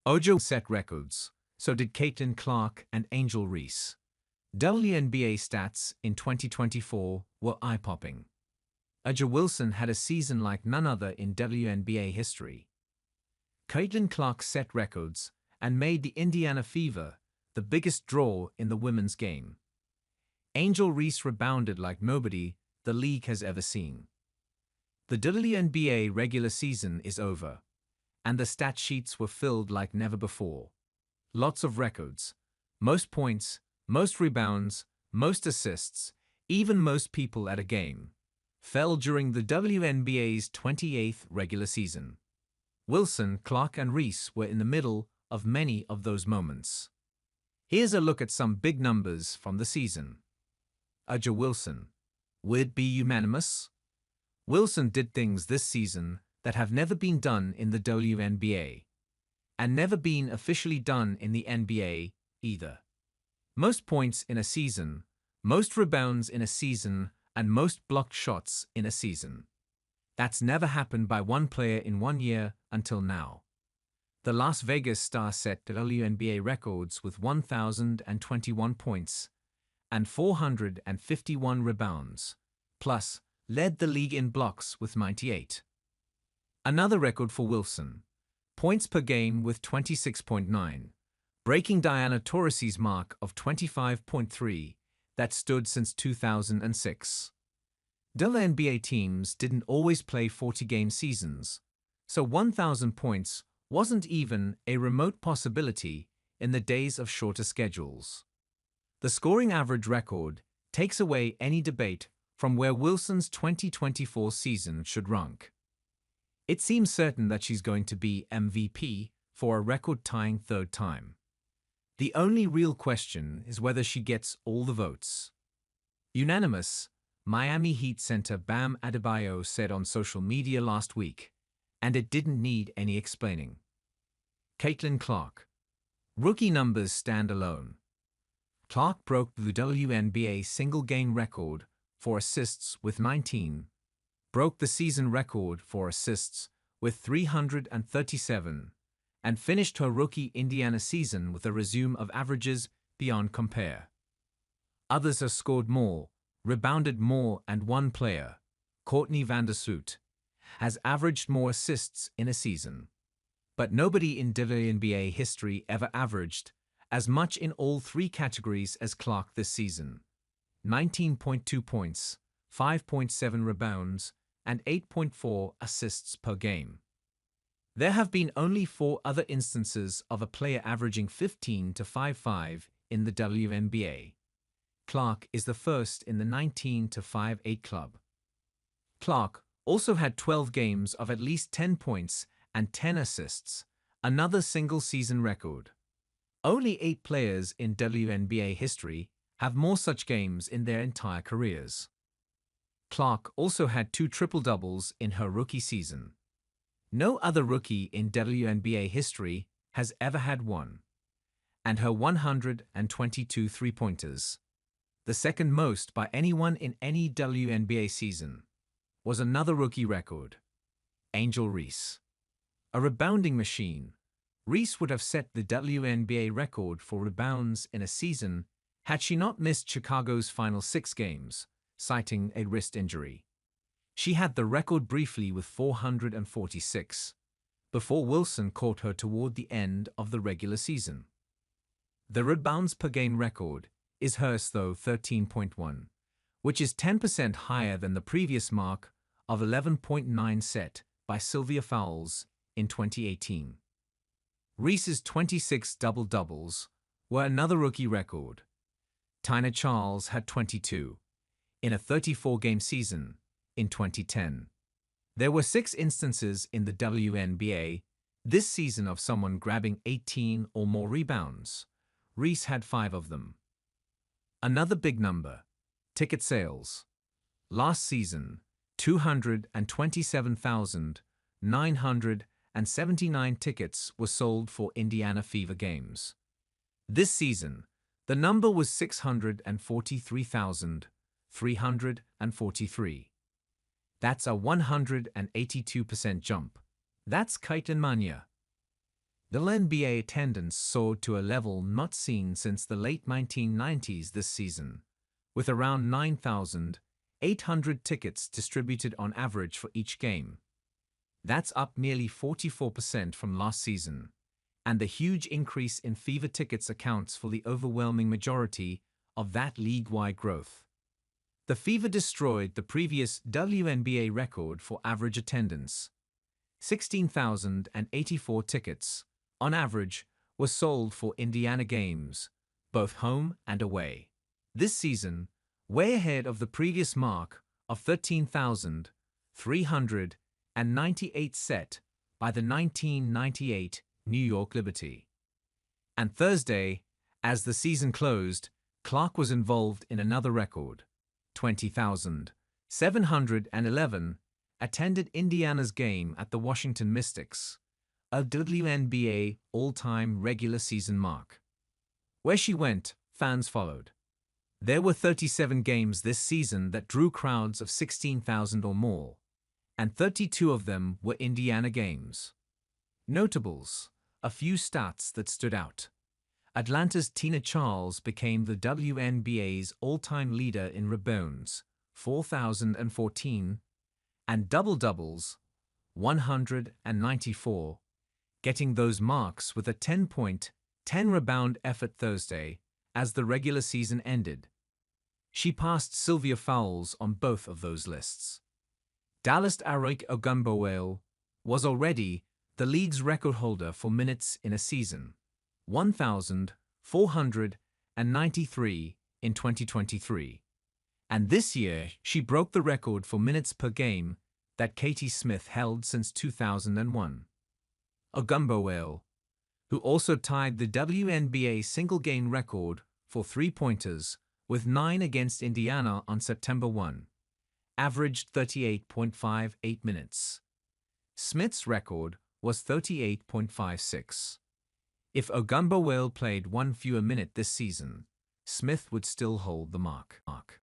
Ojo set records, so did Caitlin Clark and Angel Reese. WNBA stats in 2024 were eye-popping. A'ja Wilson had a season like none other in WNBA history. Caitlin Clark set records and made the Indiana Fever the biggest draw in the women's game. Angel Reese rebounded like nobody the league has ever seen. The WNBA regular season is over, and the stat sheets were filled like never before. Lots of records, most points, most rebounds, most assists, even most people at a game, fell during the WNBA's 28th regular season. Wilson, Clark, and Reese were in the middle of many of those moments. Here's a look at some big numbers from the season. A'ja Wilson. Would it be unanimous? Wilson did things this season that have never been done in the WNBA, and never been officially done in the NBA either. Most points in a season, most rebounds in a season, and most blocked shots in a season. That's never happened by one player in 1 year until now. The Las Vegas Star set WNBA records with 1,021 points and 451 rebounds, plus led the league in blocks with 98. Another record for Wilson, points per game with 26.9, breaking Diana Taurasi's mark of 25.3 that stood since 2006. WNBA teams didn't always play 40-game seasons, so 1,000 points wasn't even a remote possibility in the days of shorter schedules. The scoring average record takes away any debate from where Wilson's 2024 season should rank. It seems certain that she's going to be MVP for a record-tying third time. The only real question is whether she gets all the votes. Unanimous, Miami Heat center Bam Adebayo said on social media last week, and it didn't need any explaining. Caitlin Clark. Rookie numbers stand alone. Clark broke the WNBA single-game record for assists with 19, broke the season record for assists with 337, and finished her rookie Indiana season with a resume of averages beyond compare. Others have scored more, rebounded more, and one player, Courtney Vandersloot, has averaged more assists in a season. But nobody in WNBA history ever averaged as much in all three categories as Clark this season: 19.2 points, 5.7 rebounds, and 8.4 assists per game. There have been only 4 other instances of a player averaging 15 to 5.5 in the WNBA. Clark is the first in the 19 to 5.8 club. Clark also had 12 games of at least 10 points and 10 assists, another single-season record. Only 8 players in WNBA history have more such games in their entire careers. Clark also had 2 triple-doubles in her rookie season. No other rookie in WNBA history has ever had one. And her 122 three-pointers, the second most by anyone in any WNBA season, was another rookie record. Angel Reese. A rebounding machine, Reese would have set the WNBA record for rebounds in a season had she not missed Chicago's final 6 games, citing a wrist injury. She had the record briefly with 446, before Wilson caught her toward the end of the regular season. The rebounds per game record is hers though, 13.1, which is 10% higher than the previous mark of 11.9 set by Sylvia Fowles in 2018. Reese's 26 double-doubles were another rookie record. Tina Charles had 22 in a 34-game season in 2010. There were 6 instances in the WNBA this season of someone grabbing 18 or more rebounds. Reese had 5 of them. Another big number, ticket sales. Last season, 227,979 tickets were sold for Indiana Fever games. This season, the number was 643,343. That's a 182% jump. That's Caitlin Mania. WNBA attendance soared to a level not seen since the late 1990s this season, with around 9,800 tickets distributed on average for each game. That's up nearly 44% from last season, and the huge increase in Fever tickets accounts for the overwhelming majority of that league-wide growth. The Fever destroyed the previous WNBA record for average attendance. 16,084 tickets, on average, were sold for Indiana games, both home and away. This season, way ahead of the previous mark of 13,398 set by the 1998 New York Liberty. And Thursday, as the season closed, Clark was involved in another record. 20,711 attended Indiana's game at the Washington Mystics, a WNBA all-time regular season mark. Where she went, fans followed. There were 37 games this season that drew crowds of 16,000 or more, and 32 of them were Indiana games. Notables, a few stats that stood out. Atlanta's Tina Charles became the WNBA's all-time leader in rebounds, 4,014, and double-doubles, 194, getting those marks with a 10-point, 10-rebound effort Thursday as the regular season ended. She passed Sylvia Fowles on both of those lists. Dallas Arik Ogunbowale was already the league's record holder for minutes in a season, 1,493 in 2023. And this year, she broke the record for minutes per game that Katie Smith held since 2001. Ogunbowale, who also tied the WNBA single-game record for three-pointers with 9 against Indiana on September 1, averaged 38.58 minutes. Smith's record was 38.56. If Ogunbowale played one fewer minute this season, Smith would still hold the mark.